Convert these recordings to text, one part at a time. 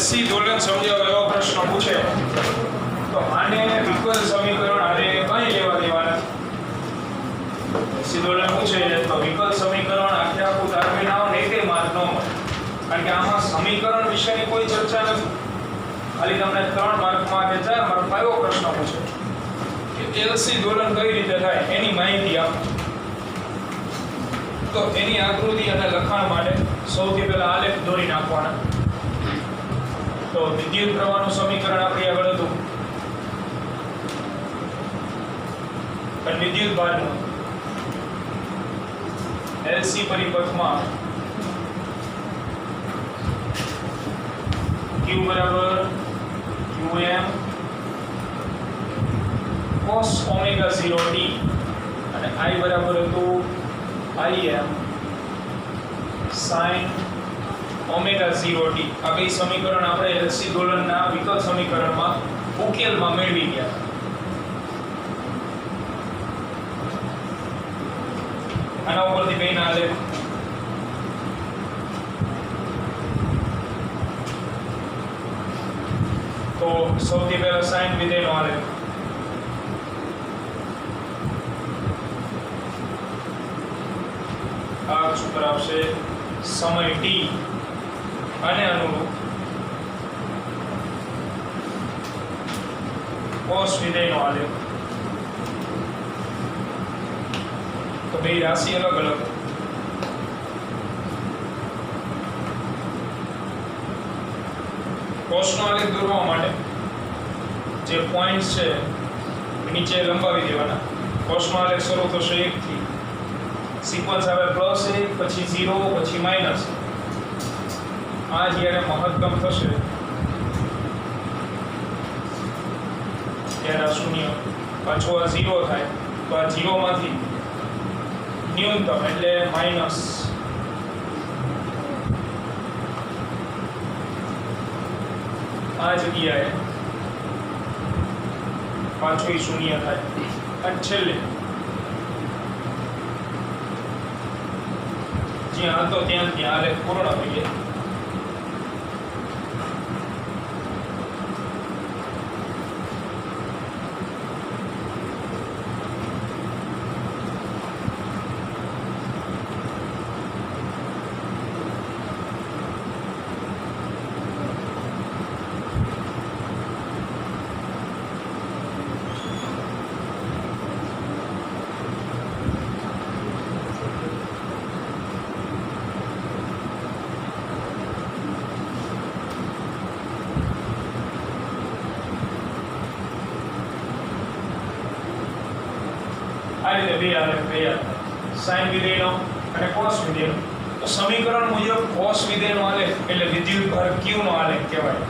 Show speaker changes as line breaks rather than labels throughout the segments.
LC દોલન સમજાવો એવો પ્રશ્ન પૂછે તો આને વિકલ સમીકરણ આને કઈ લેવા દેવાના? એલસી દોલન પૂછે તો વિકલ સમીકરણ આખે આખું તારવી ના હોય ને એકે માર્ક ન મળે, કારણ કે આમાં સમીકરણ વિશેની કોઈ ચર્ચા નથી. ખાલી તમને 3 માર્કમાં કે 4 માર્કમાં એવો પ્રશ્ન પૂછે કે એલસી દોલન કઈ રીતે થાય એની માહિતી આપો. તો એની આકૃતિ અને લખાણ માટે સૌથી પહેલા આલેખ દોરી નાખવાના. તો વિદ્યુત પ્રવાહનું સમીકરણ આપણી આગળ હતું, પણ વિદ્યુત ભારનું એલસી પરિપથમાં Q બરાબર Qm cos omega 0 t અને I બરાબર હતું Im sin omega 0 t. આ બે સમીકરણ આપણે એલસી દોલનના વિકલ સમીકરણમાં ઉકેલમાં મેળવી ગયા. આના ઉપરથી બેના આલેખ તો સૌથી પહેલા sin વિધેયનો આલેખ. આ ઉપર આવશે સમય t અને અનુરૂપ cos વિધેયનો આલેખ. તો બે રાશિ અલગ અલગ. cos નો આલેખ દોરવા માટે જે પોઈન્ટ્સ છે નીચે લંબાવી દેવાના. cos નો આલેખ શરૂ થશે 1 થી, સિક્વન્સ આવે +1 પછી 0 પછી માઈનસ. આ જ્યારે મહત્તમ થશે ત્યારે આ 0 પાછો આ 0 થાય તો આ 0 માંથી ન્યૂનતમ એટલે માઈનસ આ જગ્યાએ પાછો 0 થાય અને છેલ્લે જ્યાં હતો ત્યાં આલેખ પૂર્ણ થઈ જાય. આ રીતે બે આલેખ sin વિધેયનો અને cos વિધેયનો. તો સમીકરણ મુજબ cos વિધેયનો આલેખ એટલે વિદ્યુત ભાર q નો આલેખ કહેવાય.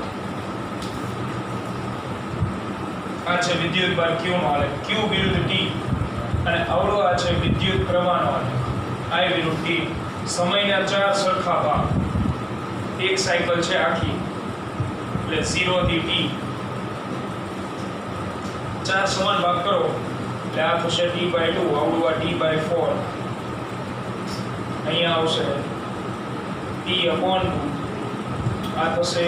આ છે વિદ્યુત ભાર q નો આલેખ, q વિરુદ્ધ t, અને અવળો આ છે વિદ્યુત પ્રવાહનો આલેખ I વિરુદ્ધ t. સમયના 4 સરખા ભાગ, એક સાયકલ છે આખી એટલે 0 થી t, 4 સમાન ભાગ કરો એટલે આ થશે t/2, આવડું આ t/4, અહીંયા આવશે t/2, આ થશે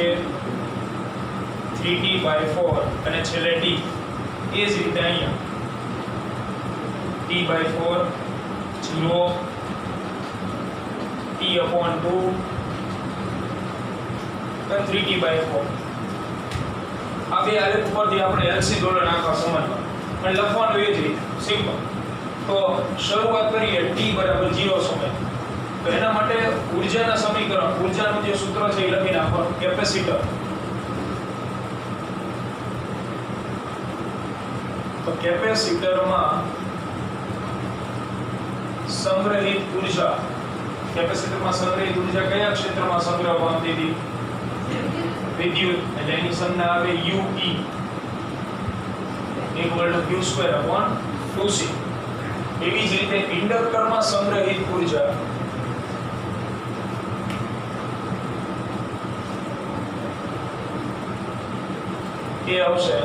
3t/4 અને છેલ્લે t. એ જ રીતે અહીંયા t/4 0 t/2 અને 3t/4. આ બે આલેખ ઉપરથી આપણે એલસી દોલન આખા સમજવા અને લખવાનું એ જ રીતે સિમ્પલ. તો શરૂઆત કરીએ t બરાબર 0 સમય. તો એના માટે ઊર્જાના સમીકરણ, ઊર્જાનું જે સૂત્ર છે એ લખી નાખવાનું. કેપેસિટર, તો કેપેસિટરમાં સંગ્રહિત ઊર્જા, કેપેસિટરમાં સંગ્રહિત ઊર્જા કયા ક્ષેત્રમાં સંગ્રહ પામતી હતી? વિદ્યુત, એટલે એની સંજ્ઞા આવે UE q²/2c. એવી જ રીતે ઇન્ડક્ટરમાં સંગ્રહિત ઊર્જા એ આવશે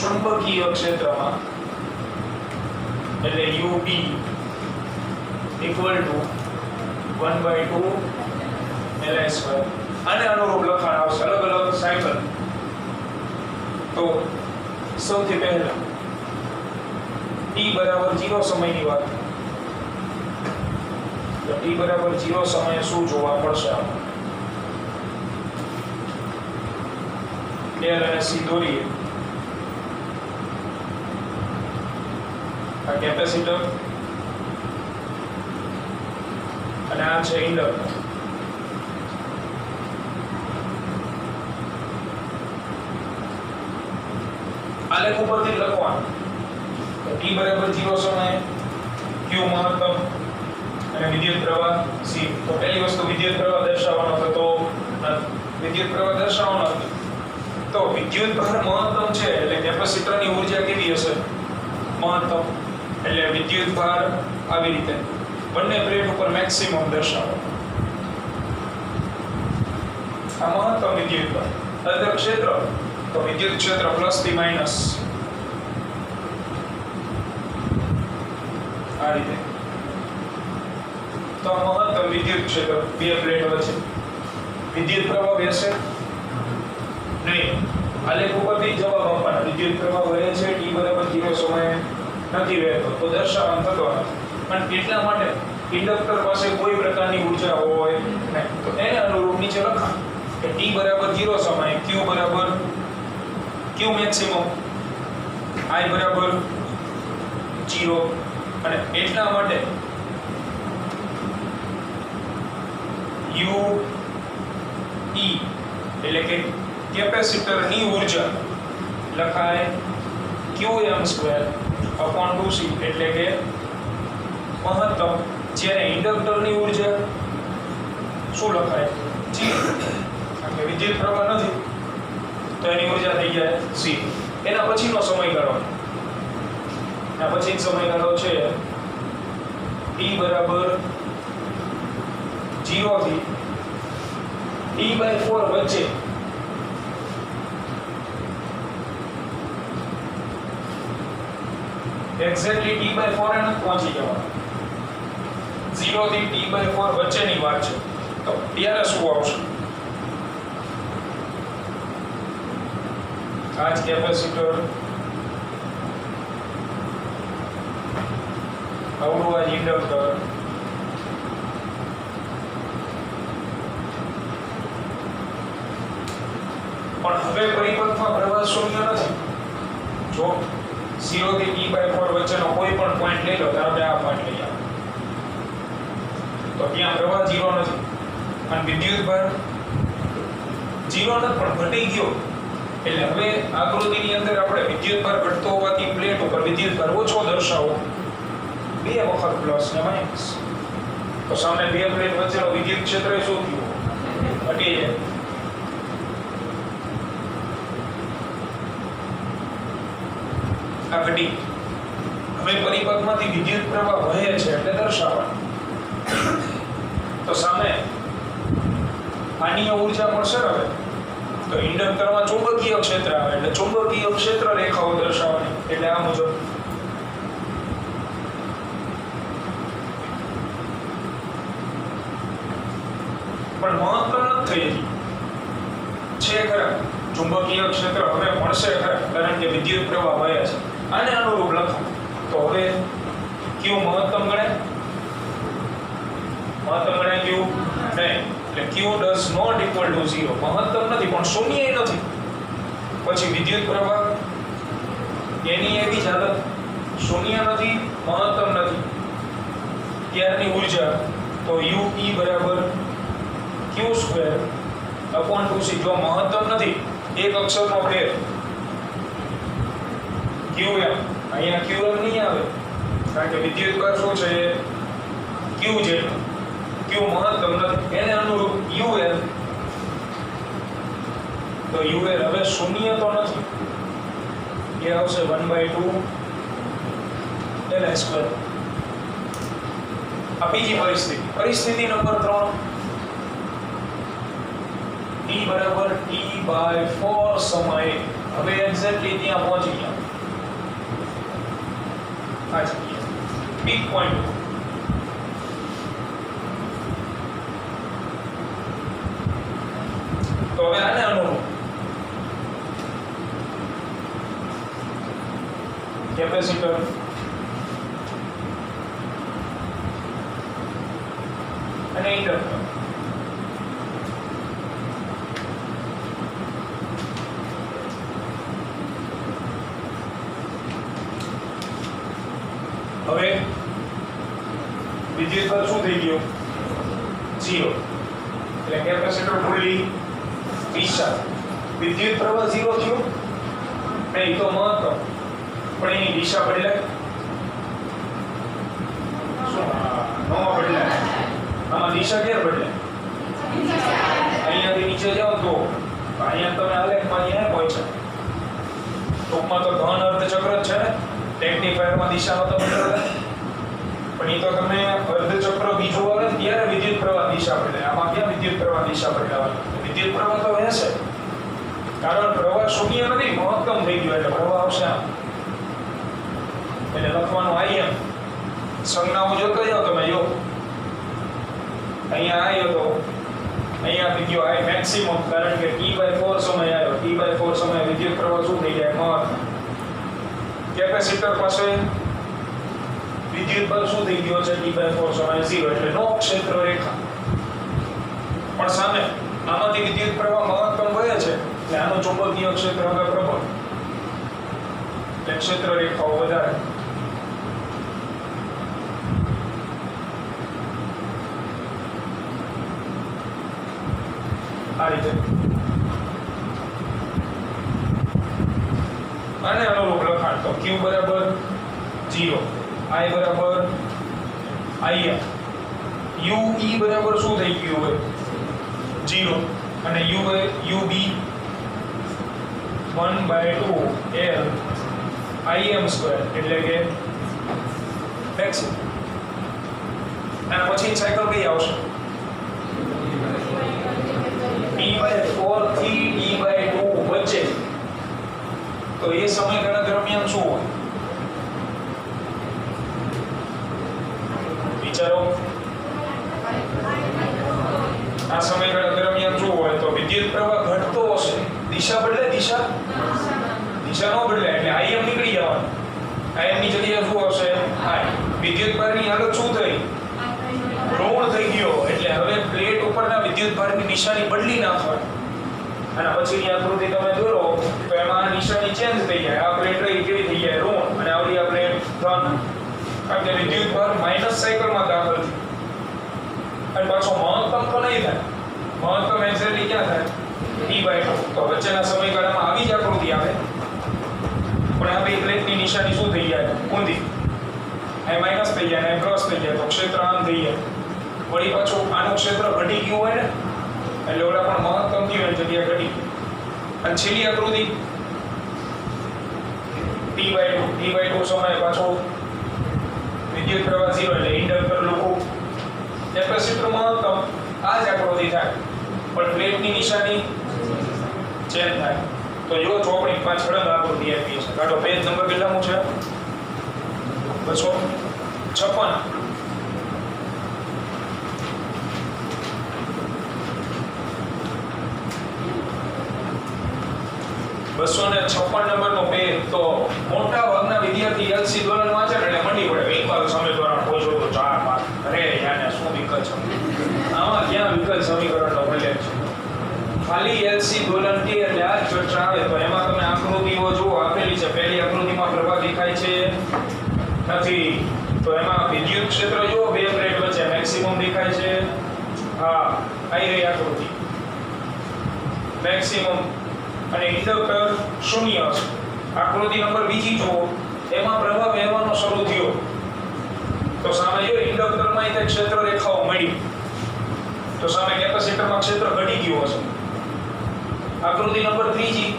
ચુંબકીય ક્ષેત્રમાં એટલે UB = 1/2 Li². આને અનુરૂપ લખાણ આવશે અલગ અલગ સાયકલ. તો સૌથી પહેલા t બરાબર 0 સમયની વાત. તો t બરાબર 0 સમયે શું જોવા મળશે આપણે? L અને C દોરીએ. આ કેપેસિટર અને આ છે ઇન્ડક્ટર. આલેખ ઉપરથી લખવાનું t બરાબર 0 સમયે q મહત્તમ અને વિદ્યુત પ્રવાહ c. તો પહેલી વસ્તુ વિદ્યુત પ્રવાહ દર્શાવવાનો હતો. વિદ્યુત પ્રવાહ દર્શાવવાનો હતો તો વિદ્યુત ભાર મહત્તમ છે એટલે કેપેસિટરની ઊર્જા કેવી હશે? મહત્તમ. એટલે વિદ્યુત ભાર આવી રીતે બંને પ્લેટ ઉપર મેક્સિમમ દર્શાવો. આ મહત્તમ વિદ્યુત ભાર. અંદર ક્ષેત્ર તો વિદ્યુત ક્ષેત્ર પ્લસ થી માઈનસ આ રીતે. તો મહત્તમ વિદ્યુત ક્ષેત્ર બે પ્લેટ વચ્ચે. વિદ્યુત પ્રવાહ વહેશે નહીં. આલેખ ઉપરથી જવાબ આપવાનો. વિદ્યુત પ્રવાહ વહે છે t બરાબર 0 સમયે નથી વહેતો તો દર્શાવવાનું થતો નથી. અને એટલા માટે ઇન્ડક્ટર પાસે કોઈ પ્રકારની ઊર્જા હોય નહીં. તો એને અનુરૂપ નીચે લખાણ કે t બરાબર 0 સમયે q બરાબર q મેક્સિમમ I બરાબર 0 અને એટલા માટે u e એટલે કે કેપેસિટરની ઊર્જા લખાય qm²/2c એટલે કે મહત્તમ. જ્યારે ઇન્ડક્ટરની ઊર્જા શું લખાય? g. કારણ કે વિદ્યુત પ્રવાહ નથી તો એની ઊર્જા થઈ જાય c. એના પછીનો સમયગાળો. એના પછીનો સમયગાળો છે t બરાબર 0 થી t/4 વચ્ચે એક્ઝેક્ટલી t/4 એને પહોંચી જવાનું. 0 થી t/4 વચ્ચેની વાત છે તો ત્યારે શું આવશે? આ જ કેપેસિટર આવડું આ ઇન્ડક્ટર પણ હવે પરિપથમાં પ્રવાહ શૂન્ય નથી. જો 0 થી t/4 વચ્ચેનો કોઈ પણ પોઈન્ટ લઈ લો, ધારો કે આ પોઈન્ટ લઈ આવો તો ત્યાં પ્રવાહ 0 નથી અને વિદ્યુત ભાર 0 નથી પણ ઘટી ગયો. એટલે હવે આકૃતિની અંદર આપણે વિદ્યુત ભાર ઘટતો હોવાથી પ્લેટ ઉપર વિદ્યુત ભાર ઓછો દર્શાવો. બે વખત પ્લસ ને માઈનસ. તો સામે બે પ્લેટ વચ્ચેનો વિદ્યુત ક્ષેત્ર શું થયું? ઘટી જાય. આ ઘટી. હવે પરિપથમાંથી વિદ્યુત પ્રવાહ વહે છે એટલે દર્શાવવાનું. તો સામે આની ઊર્જા મળશે ને. હવે તો ઇન્ડક્ટરમાં ચુંબકીય ક્ષેત્ર આવે એટલે ચુંબકીય ક્ષેત્ર રેખાઓ દર્શાવવાની. એટલે આ મુજબ પણ મહત્તમ નથી થઈ છે ખરા. ચુંબકીય ક્ષેત્ર હવે મળશે ખરા કારણ કે વિદ્યુત પ્રવાહ વહે છે. આને અનુરૂપ લખાણ. તો હવે q મહત્તમ ગણાય? મહત્તમ ગણાય q નહીં. એટલે q does not equal to 0. મહત્તમ નથી પણ શૂન્ય નથી. પછી વિદ્યુત પ્રવાહ એની એવી જ હાલત. શૂન્ય નથી, મહત્તમ નથી. ત્યારની ઊર્જા તો u e બરાબર q²/2c. જો મહત્તમ નથી એક અક્ષરનો ફેર qm, અહીંયા qm નહીં આવે કારણ કે વિદ્યુત ભાર શું છે? q જેટલો. q મહત્તમ નથી એને અનુરૂપ un. તો un હવે શૂન્ય તો નથી. એ આવશે 1/2 Li². આ બીજી પરિસ્થિતિ. પરિસ્થિતિ નંબર 3 t બરાબર t/4 સમયે. હવે એક્ઝેક્ટલી ત્યાં પહોંચી ગયા. આ જગ્યાએ પીક પોઈન્ટ. અને ઇન્ડક્ટર. હવે વિદ્યુતભાર શું થઈ ગયો? 0. એટલે કેપેસિટર ફૂલી ડિસ્ચાર્જ. વિદ્યુત પ્રવાહ 0 થયો નહીં તો મહત્તમ, પણ એની દિશા બદલાય શું? નો બદલાય. આમાં દિશા ક્યારે બદલાય? અહીંયાથી નીચે જાઓ તો અહીંયા તમે આલેખમાં અહીંયા પહોંચ્યા. ટૂંકમાં તો ધન અર્ધચક્ર જ છે ને, રેક્ટિફાયરમાં દિશાનો તો બદલાય, પણ એ તો તમે અર્ધચક્ર બીજું આવે ને ત્યારે વિદ્યુત પ્રવાહ દિશા બદલાય. આમાં ક્યાં વિદ્યુત પ્રવાહ દિશા બદલાવાની? વિદ્યુત પ્રવાહ તો હશે, કારણ પ્રવાહ શૂન્ય નથી, મહત્તમ થઈ ગયો એટલે પ્રવાહ આવશે આમ. એટલે લખવાનું Im. સંજ્ઞાઓ જોતો જાઓ તમે. જો અહીંયા આવ્યો તો અહીંયા થઈ ગયો I મેક્સિમમ, કારણ કે T/4 સમય આવ્યો. T/4 સમય વિદ્યુત પ્રવાહ શું થઈ જાય? મહત્તમ. કેપેસિટર પાસે વિદ્યુત બળ શું થઈ ગયો છે? T/4 સમય 0, એટલે નો ક્ષેત્ર રેખા. પણ સામે આમાંથી વિદ્યુત પ્રવાહ મહત્તમ વહે છે, એટલે આનું ચુંબકીય ક્ષેત્ર હવે પ્રબળ, એટલે ક્ષેત્ર રેખાઓ વધારે. આ રીતે આને અનુરૂપ લખાણ તો Q બરાબર 0, I બરાબર Im, UE બરાબર શું થઈ ગયું હોય? 0, અને UB 1/2 L Im², એટલે કે મેક્સિમમ. અને પછી સાયકલ કઈ આવશે? T/4 થી T/2 વચ્ચે. તો એ સમયગાળા દરમિયાન શું હોય? વિચારો. આ સમયગાળા દરમિયાન શું હોય? તો વિદ્યુત પ્રવાહ ઘટતો હશે. દિશા બદલે? દિશા ન બદલે એટલે Im નીકળી જવાનું. Im ની જગ્યાએ શું આવશે? I. વિદ્યુત ભારની હાલત શું થઈ? ઋણ થઈ ગયો. એટલે હવે પ્લેટ ઉપરના વિદ્યુત ભારની નિશાની બદલી નાખવાની. અને પછીની આકૃતિ તમે દોરો તો એમાં આ નિશાની ચેન્જ થઈ જાય. આ પ્લેટ રહી કેવી થઈ જાય? ઋણ, અને આવડી આ પ્લેટ ધન. કારણ કે વિદ્યુત ભાર માઈનસ સાયકલમાં દાખલ છે. અને પાછો મહત્તમ તો નહીં થાય. મહત્તમ એક્ઝેક્ટલી ક્યાં થાય? T/2. તો વચ્ચેના સમયગાળામાં આવી જ આકૃતિ આવે, પણ આ બે પ્લેટની નિશાની શું થઈ જાય? ઊંધી. અહીં માઈનસ થઈ જાય, અહીં પ્લસ થઈ જાય, તો ક્ષેત્ર આમ થઈ જાય. વળી પાછું આનું ક્ષેત્ર ઘટી ગયું હોય ને, એટલે ઓલા પણ મહત્તમ થયું એની જગ્યા ઘટી. અને છેલ્લી આકૃતિ T/2 સમય પાછો વિદ્યુત પ્રવાહ 0, એટલે ઇન્ડક્ટર લોકો કેપેસિટર મહત્તમ. આ જ આકૃતિ થાય, પણ પ્લેટની નિશાની ચેન્જ થાય. તો જો ચોપડી પાછળ આકૃતિ આપી છે. કાઢો પેજ નંબર કેટલામું છે? 256. નંબરનો પેજ. તો મોટા ભાગના વિદ્યાર્થી એલસી ધોરણ વાંચે ને એટલે મંડી પડે. વિકલ સમીકરણ પૂછો તો 4 માર્ક. અરે યાને શું વિકલ છે? આમાં ક્યાં વિકલ સમીકરણનો ઉલ્લેખ છે? ખાલી એલસી ધોરણ કે એટલે આ ચર્ચા આવે તો એમાં તમે આકૃતિઓ જુઓ આપેલી છે. પહેલી આકૃતિમાં પ્રવાહ દેખાય છે નથી, તો એમાં વિદ્યુત ક્ષેત્ર જુઓ બે પ્લેટ વચ્ચે મેક્સિમમ દેખાય છે. હા, આવી રહી આકૃતિ મેક્સિમમ, અને ઇન્ડક્ટર શૂન્ય છે. આકૃતિ નંબર બીજી જુઓ, એમાં પ્રવાહ વહેવાનો શરૂ થયો, તો સામે જો ઇન્ડક્ટરમાં એક ક્ષેત્ર રેખાઓ મળી, તો સામે કેપેસિટરમાં ક્ષેત્ર ઘટી ગયું હશે. આકૃતિ નંબર ત્રીજી,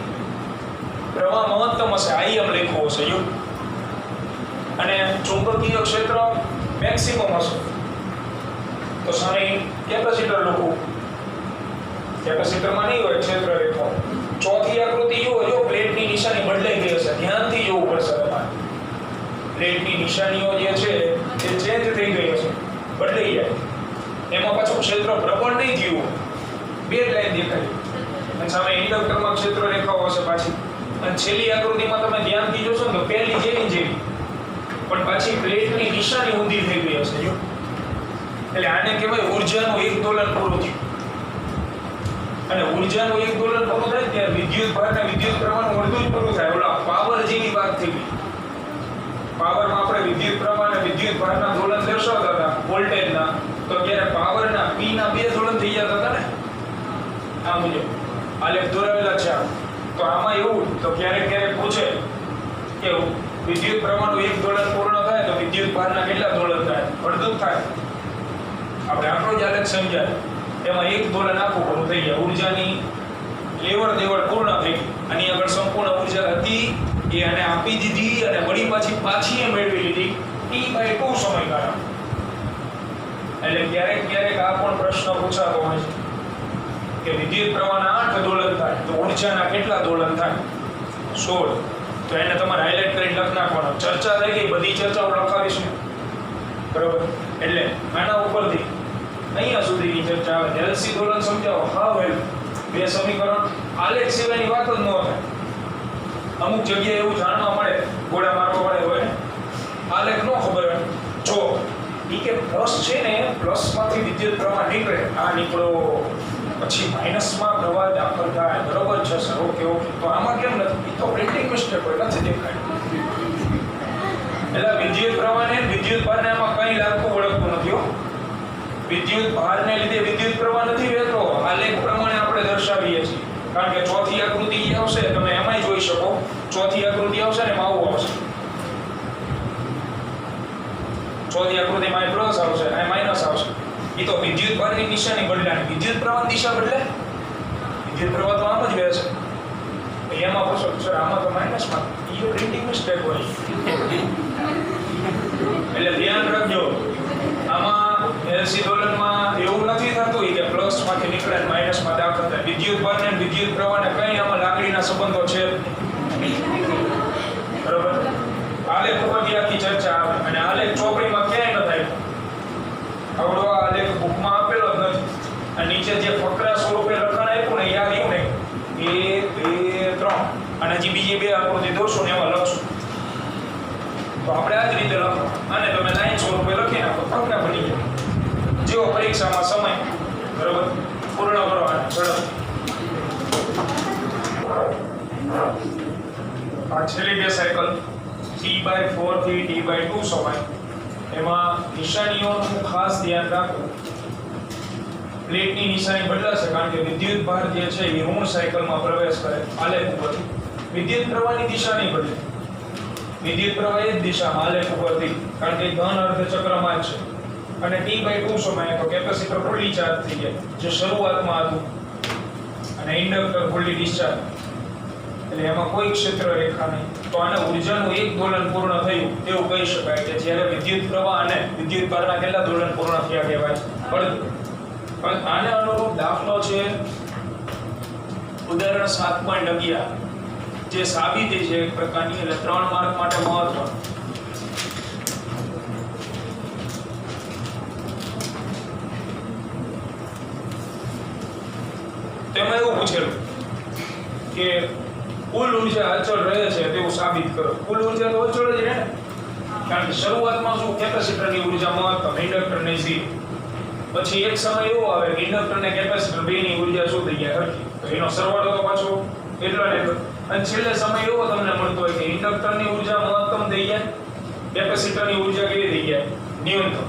પ્રવાહ મહત્તમ હશે, Im લખ્યું હશે જો, અને ચુંબકીય ક્ષેત્ર મેક્સિમમ હશે, તો સામે કેપેસિટર લખવું. કેપેસિટરમાં નહીં હોય ક્ષેત્ર રેખાઓ. ચોથી આકૃતિ જુઓ, જો પ્લેટની નિશાની બદલાઈ ગઈ હશે, ધ્યાનથી જોવું પડશે તમારે. પ્લેટની નિશાનીઓ જે છે એ ચેન્જ થઈ ગઈ હશે, બદલાઈ જાય. એમાં પાછું ક્ષેત્ર પ્રબળ નહીં થયું, બે લાઈન દેખાય, અને સામે ઇન્ડક્ટરમાં ક્ષેત્ર રેખાઓ હશે પાછી. અને છેલ્લી આકૃતિમાં તમે ધ્યાનથી જોશો ને તો પહેલી જેવી પણ પાછી પ્લેટની નિશાની ઊંધી થઈ ગઈ હશે જો. એટલે આને કહેવાય ઊર્જાનું એક દોલન પૂરું થયું. અને ઊર્જાનું એક દોલન પૂરું થાય ત્યારે વિદ્યુત ભાર અને વિદ્યુત પ્રવાહનું અડધું જ પૂરું થાય. ઓલા પાવર જેવી વાત થઈ ગઈ. પાવરમાં આપણે વિદ્યુત પ્રવાહ અને વિદ્યુત ભારના દોલન દર્શાવતા હતા વોલ્ટેજના, તો ત્યારે પાવરના P ના બે દોલન થઈ જતા હતા ને. આ મુજબ આલેખ દોરાવેલા છે. તો આમાં એવું તો ક્યારેક પૂછે કે વિદ્યુત પ્રવાહનું એક દોલન પૂર્ણ થાય તો વિદ્યુત ભારના કેટલા દોલન થાય? અડધું થાય. આપણે આપણો જ આલેખ સમજાય એમાં એક દોલન આખું પૂરું થઈ જાય. ઊર્જાની લેવડ દેવડ પૂર્ણ થઈ ગઈ. આની આગળ સંપૂર્ણ ઊર્જા હતી એ આને આપી દીધી અને વળી પાછી મેળવી લીધી T/2 સમયગાળા. એટલે ક્યારેક આ પણ પ્રશ્ન પૂછાતો હોય છે કે વિદ્યુત પ્રવાહના 8 દોલન થાય તો ઊર્જાના કેટલા દોલન થાય? 16. તો એને તમારે હાઇલાઇટ કરીને લખ નાખવાનો. ચર્ચા થઈ ગઈ, બધી ચર્ચાઓ લખાવીશું, બરોબર? એટલે આના ઉપરથી અહીંયા સુધીની ચર્ચા આવે. એલસી દોલન સમજાવો. હાવ હેલ બે સમીકરણ આલેખ સિવાયની વાત જ ન થાય. અમુક જગ્યાએ એવું જાણવા મળે, ગોળા મારવા મળે હોય ને, આલેખ ન ખબર હોય. જો ઈ કે પ્લસ છે ને, પ્લસમાંથી વિદ્યુત પ્રવાહ નીકળે, આ નીકળો, પછી માઇનસમાં પ્રવાહ દાખલ થાય. બરોબર છે સર? ઓકે. તો આમાં કેમ નથી? તો પ્રિન્ટિંગ મિસ્ટેક હોય, નથી દેખાય. એટલે વિદ્યુત પ્રવાહને વિદ્યુત ભારને આમાં કંઈ લાગતું ઓળખતું નથી હો. વિદ્યુત ભારને લીધે વિદ્યુત પ્રવાહ નથી વહેતો. આલેખ પ્રમાણે આપણે દર્શાવીએ છીએ. કારણ કે ચોથી આકૃતિ આવશે, તમે એમાંય જોઈ શકો. ચોથી આકૃતિ આવશે ને એમાં આવું આવશે. ચોથી આકૃતિમાં પ્લસ આવશે અને માઇનસ આવશે. એ તો વિદ્યુત ભારની નિશાની બદલાની, વિદ્યુત પ્રવાહ દિશા બદલે. વિદ્યુત પ્રવાહ તો આમ જ વહે છે. એમાં પૂછો સર આમાં તો માઇનસમાં, એ પ્રિન્ટિંગ મિસ્ટેક હોય. એટલે ધ્યાન રાખજો. આમાં એલસી દોલનમાં એવું નથી થતું કે પ્લસમાંથી નીકળે અને માઇનસમાં દાખલ થાય. વિદ્યુત ભારને વિદ્યુત પ્રવાહને કંઈ આમાં લાકડીના સંબંધો છે, બરોબર? આલેખ ઉપરથી આખી ચર્ચા આવે અને આલેખ ચોપડીમાં ક્યાંય ન થાય. આવડો આલેખ બુકમાં આપેલો જ નથી. અને નીચે જે ફકરા સ્વરૂપે લખાણ આપ્યું ને, યાદ એવું ને 1 2 3 અને હજી બીજી બે આકૃતિ દોરશું ને એમાં લખશું. તો આપણે આ જ રીતે લખો અને તમે લાઈન સ્વરૂપે લખી નાખો, ફકરા બની જાય. જેવો પરીક્ષામાં સમય બરોબર પૂર્ણ કરવાનો ઝડપ. આ છેલ્લી બે સાયકલ T/4 થી T/2 સમય, એમાં નિશાનીઓનું ખાસ ધ્યાન રાખવું. પ્લેટની નિશાની બદલાશે કારણ કે વિદ્યુત ભાર જે છે એ ઋણ સાયકલમાં પ્રવેશ કરે. આલેખ ઉપરથી વિદ્યુત પ્રવાહની દિશા નહીં બદલે. વિદ્યુત પ્રવાહ એ જ દિશામાં આલેખ ઉપરથી, કારણ કે ધન અર્ધ ચક્રમાં જ છે. અને T/2 સમયે તો કેપેસિટર ફૂલી ચાર્જ થઈ જાય, જે શરૂઆતમાં હતું, અને ઇન્ડક્ટર ફૂલી ડિસ્ચાર્જ. એટલે એમાં કોઈ ક્ષેત્ર રેખા નહીં. તો આને ઊર્જાનું એક દોલન પૂર્ણ થયું એવું કહી શકાય કે જ્યારે વિદ્યુત પ્રવાહ અને વિદ્યુત ભારના કેટલા દોલન પૂર્ણ થયા કહેવાય છે? પણ આને અનુરૂપ દાખલો છે ઉદાહરણ 7.11, જે સાબિતી છે એક પ્રકારની. એટલે 3 માર્ક માટે મહત્વ. તેમાં એવું પૂછેલું કે કુલ ઊર્જા અચળ રહે છે તેવું સાબિત કરો. કુલ ઊર્જા તો અચળ જ રહે ને, કારણ કે શરૂઆતમાં શું કેપેસિટરની ઊર્જા મહત્તમ, ઇન્ડક્ટરની 0. પછી એક સમય એવો આવે કે ઇન્ડક્ટર અને કેપેસિટર બેની ઊર્જા શું થઈ જાય હરખી, તો એનો સરવાળો તો પાછો એટલો ને એટલો. અને છેલ્લે સમય એવો તમને મળતો હોય કે ઇન્ડક્ટરની ઊર્જા મહત્તમ થઈ જાય, કેપેસિટરની ઊર્જા કેવી થઈ જાય? ન્યૂનતમ.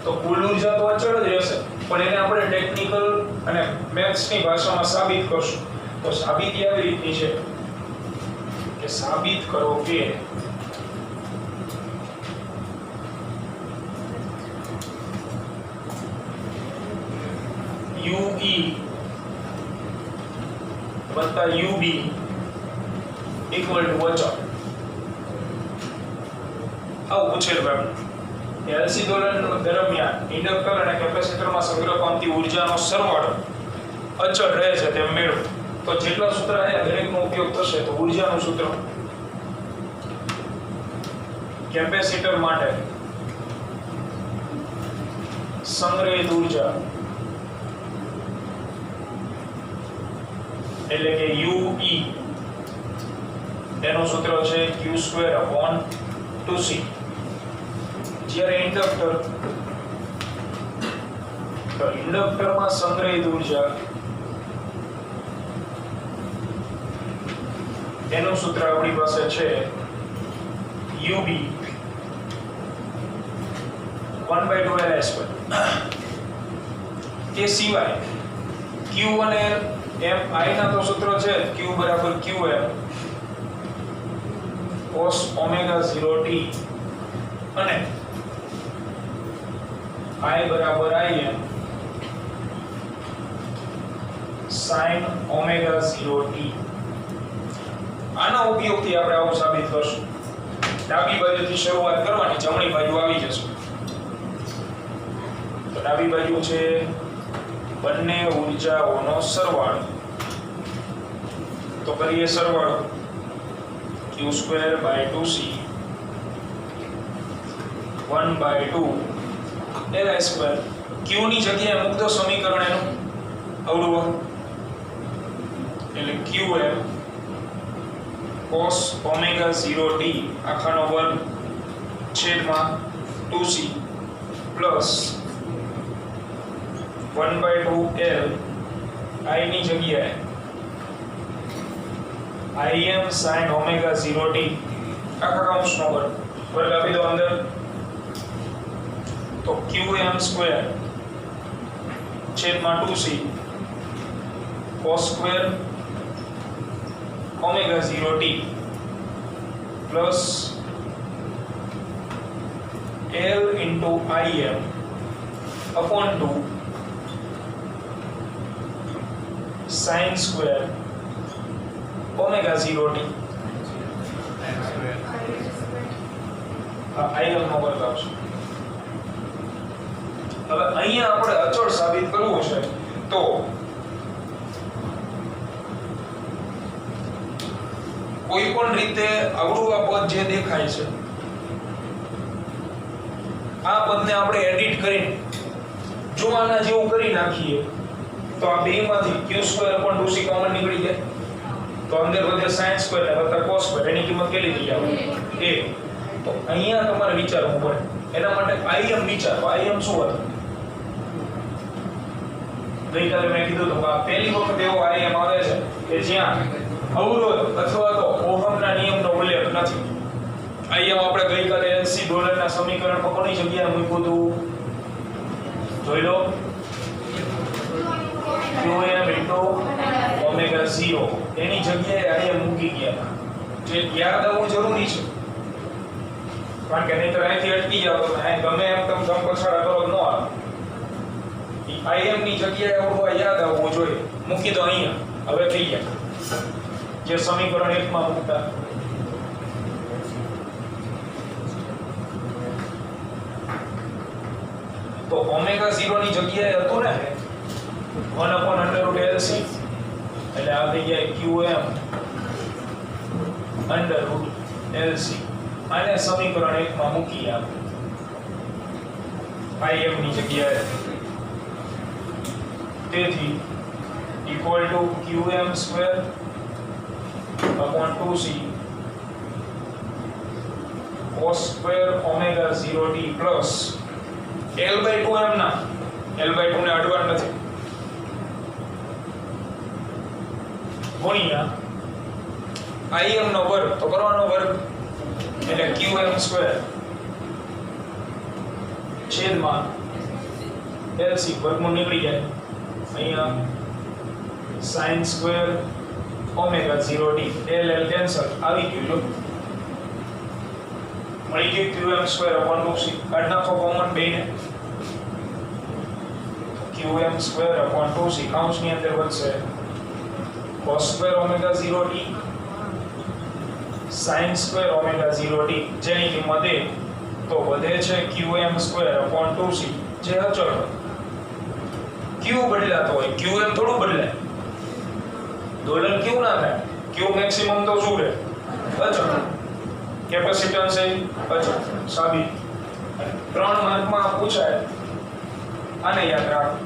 તો કુલ ઊર્જા તો અચળ જ રહેશે, પણ એને આપણે ટેકનિકલ અને મેથ્સની ભાષામાં સાબિત કરશું. તો સાબિતી આવી રીતની છે કે સાબિત કરો કે UE વત્તા UB ઇક્વલ ટુ અચળ. આવું પૂછેલું એમ. એલસી દોલન દરમિયાન ઇન્ડક્ટર અને કેપેસિટરમાં સંગ્રહ પામતી ઊર્જાનો સરવાળો અચળ રહે છે તેમ મેળવો. તો જેટલા સૂત્ર છે દરેકનો ઉપયોગ થશે. તો ઊર્જાનું સૂત્ર કેપેસિટર માટે સંગ્રહિત ઊર્જા એટલે કે UE, એનું સૂત્ર છે Q²/2C. જ્યારે ઇન્ડક્ટર તો ઇન્ડક્ટરમાં સંગ્રહિત ઊર્જા એનું સૂત્ર આપણી પાસે છે UB 1/2LI². તે સિવાય Q અને M I ના તો સૂત્ર છે Q બરાબર QM cos omega 0t અને I બરાબર IM sin omega 0t. આના ઉપયોગથી આપણે આવું સાબિત કરશું. ડાબી બાજુથી શરૂઆત કરવાની, જમણી બાજુ આવી જશે. તો ડાબી બાજુ છે બંને ઊર્જાઓનો સરવાળો. તો કરીએ સરવાળો q²/2c 1/2 Li². q ની જગ્યાએ મૂકતો સમીકરણ એનું અવળું એટલે qm cos omega 0t આખાનો વર્ગ છેદમાં 2c પ્લસ 1/2 L I ની જગ્યાએ Im sin omega 0t આખા કૌંસનો વર્ગ આપી દો અંદર. તો qm² છેદમાં 2c cos² omega 0t plus L into Im upon 2 sin square omega 0t. Im નો વર્ગ આવશે. હવે અહીંયા આપણે અચળ સાબિત કરવું છે તો કોઈ પણ રીતે આવડું આ પદ જે દેખાય છે આ પદને આપણે એડિટ કરીને જો આના જેવું કરી નાખીએ તો આ બેમાંથી q²/2c કોમન નીકળી જાય. તો અંદર વધે sin² ને વત્તા cos² એની કિંમત કેટલી થઈ આવે 1. તો અહીંયા તમારે વિચારવું પડે. એના માટે Im વિચારો. Im શું હતું? ગઈકાલે મેં કીધું તો આ પહેલી વખત એવો Im આવે છે કે જ્યાં અવરોધ અથવા તો ઓહમના નિયમનો ઉલ્લેખ નથી. અહીંયા આપણે ગઈકાલે LC ડોલરના સમીકરણમાં કોની જગ્યાએ મૂક્યું હતું? જોઈ લો qm * omega 0 એની જગ્યાએ Im મૂકી ગયા. જે યાદ આવવું જરૂરી છે કારણ કે નહીંતર અહીંથી અટકી જાવ તો ગમે એમ તમે જમ પછાડા કરો ન આવે. Im ની જગ્યાએ આવવું યાદ આવવું જોઈએ. મૂકી દો અહીંયા. હવે થઈ ગયા જે સમીકરણ 1 માં મૂકતા. તો ઓમેગા 0 ની જગ્યાએ હતું ને 1/√LC એટલે આ થઈ ગયા qm√LC. આને સમીકરણ 1 માં મૂકી આપણે Im ની જગ્યાએ. તેથી equal to qm²/2c cos² omega 0t plus L/2m ના L/2 ને અડવાનું નથી ગુણ્યા Im નો વર્ગ તો કરવાનો વર્ગ એટલે qm² છેદમાં LC વર્ગમૂળ નીકળી જાય. અહીંયા sin² omega 0t L cancel આવી ગયું. મળી ગયું qm²/2c. કાઢ નાખો કોમન બેને. qm²/2c કૌંસની અંદર વધશે cos² omega 0t sin² omega 0t જેની કિંમત 1 તો વધે છે qm²/2c જે અચળ q બદલાતો હોય. qm થોડું બદલાય. ડોલર q ના થાય. q મેક્સિમમ તો શું રહે? અચળ. કેપેસિટન્સ એ અચળ. સાબિત. 3 માર્કમાં પૂછાય આને યાદ રાખો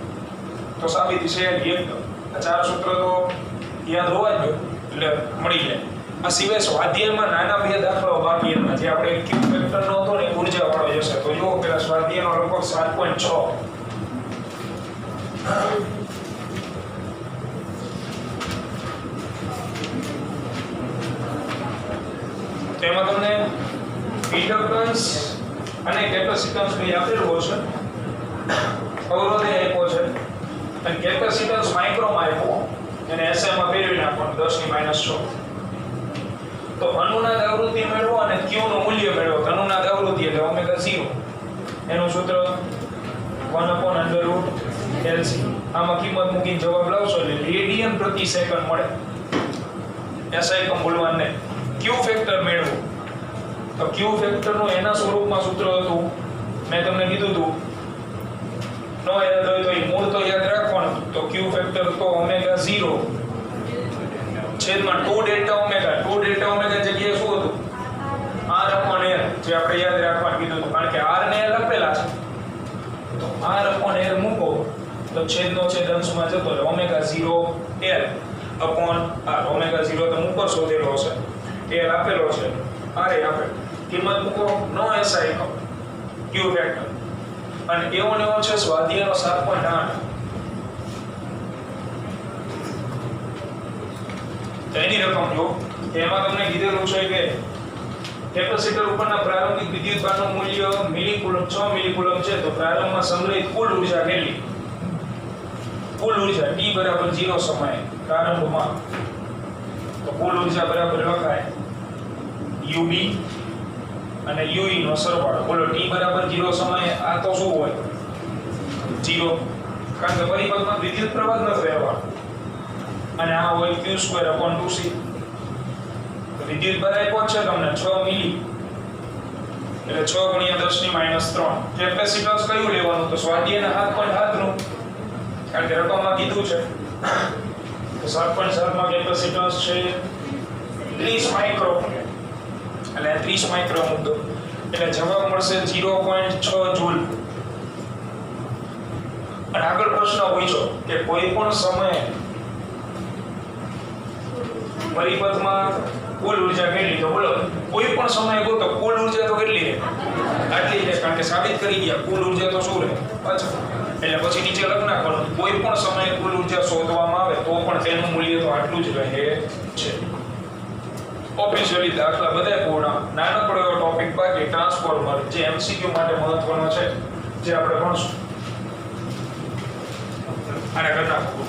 તો સાબિતી છે એકદમ. આ 4 સૂત્ર તો યાદ હોવા જ જોઈએ એટલે મળી જાય. આ સિવાય સ્વાધ્યાયમાં નાના બે દાખલાઓ બાકી હતા જે આપણે ક્યુ વેક્ટરનો હતો ને ઉર્જા વાળો જશે. તો જો પેલા સ્વાધ્યાયનો લગભગ 7.6 તેમાં તમને ઇન્ડક્ટન્સ અને કેપેસિટન્સ બે આપેલું હશે, અવરોધ આપ્યો છે અને કેપેસિટન્સ માઇક્રોમાં આપ્યો, એને એસઆઈ માં ફેરવી નાખવાનું 10 - 6. તો અનુનાદ આવૃત્તિ મેળવો અને Q નું મૂલ્ય મેળવો. અનુનાદ આવૃત્તિ એટલે ઓમેગા 0, એનું સૂત્ર 1/√LC. આમાં કિંમત મૂકીને જવાબ લાવશો એટલે રેડિયન પ્રતિ સેકન્ડ મળે. એસઆઈ કમ બોલવાનું નહીં. Q ફેક્ટર મેળવો. તો Q ફેક્ટર નું એના સ્વરૂપમાં સૂત્ર હતું, મેં તમને કીધું હતું, નો યાદ હોય તો એ મૂળ તો યાદ રાખવાનું. તો Q ફેક્ટર તો ઓમેગા 0 છેદમાં 2 ડેલ્ટા ઓમેગા. 2 ડેલ્ટા ઓમેગા જગ્યાએ શું હતું? R upon L, જે આપણે યાદ રાખવાનું કીધું હતું, કારણ કે R ને L આપેલા છે. તો R upon L મૂકો તો છેદનો છેદ અંશમાં જતો રહે. Omega 0 L upon R. Omega 0 તો ઉપર શોધેલો હશે, L આપેલો છે, R એ આપેલો. કિંમત મૂકો, નો SI નો Q ફેક્ટર. અને એવો ને એવો છે સ્વાધ્યાયનો 7.8. એની રકમ જો એમાં તમને કીધેલું છે કે કેપેસિટર ઉપરના પ્રારંભિક વિદ્યુતભારનું મૂલ્ય મિલીકુલમ 6 મિલીકુલમ છે. તો પ્રારંભમાં સંગ્રહિત કુલ ઊર્જા કેટલી? કુલ ઊર્જા T બરાબર 0 સમયે પ્રારંભમાં, તો કુલ ઊર્જા બરાબર લખાય UB અને UE નો સરવાળો. બોલો T બરાબર 0 સમયે આ તો શું હોય? 0, કારણ કે પરિપથમાં વિદ્યુત પ્રવાહ ન રહેવાનો. અને આ હોય Q²/2C. તો વિદ્યુત ભાર આપ્યો છે તમને 6 મિલી, એટલે 6 × 10 - 3. કેપેસિટન્સ કયું લેવાનું? તો સ્વાધ્યાયના 7.7 નું, કારણ કે રકમમાં કીધું છે. તો 7.7 માં કેપેસિટન્સ છે 30 માઇક્રો, એટલે 30 માઇક્રો મૂકો એટલે જવાબ મળશે 0.6 જૂલ. અને આગળ પ્રશ્ન પૂછો કે કોઈ પણ સમયે પરિપથમાં કુલ ઊર્જા કેટલી? તો બોલો કોઈ પણ સમયે ગોતો કુલ ઊર્જા તો કેટલી રહે? આટલી રહે, કારણ કે સાબિત કરી ગયા કુલ ઊર્જા તો શું રહે? અચ્છા, એટલે પછી નીચે લખ નાખવાનું કોઈ પણ સમયે કુલ ઊર્જા શોધવામાં આવે તો પણ તેનું મૂલ્ય તો આટલું જ રહે છે. ઓફિશિયલી દાખલા બધાય પૂર્ણ. નાનકડો એવો ટોપિક બાકી ટ્રાન્સફોર્મર, જે MCQ માટે મહત્વનો છે, જે આપણે ભણશું. આને કરી નાખો.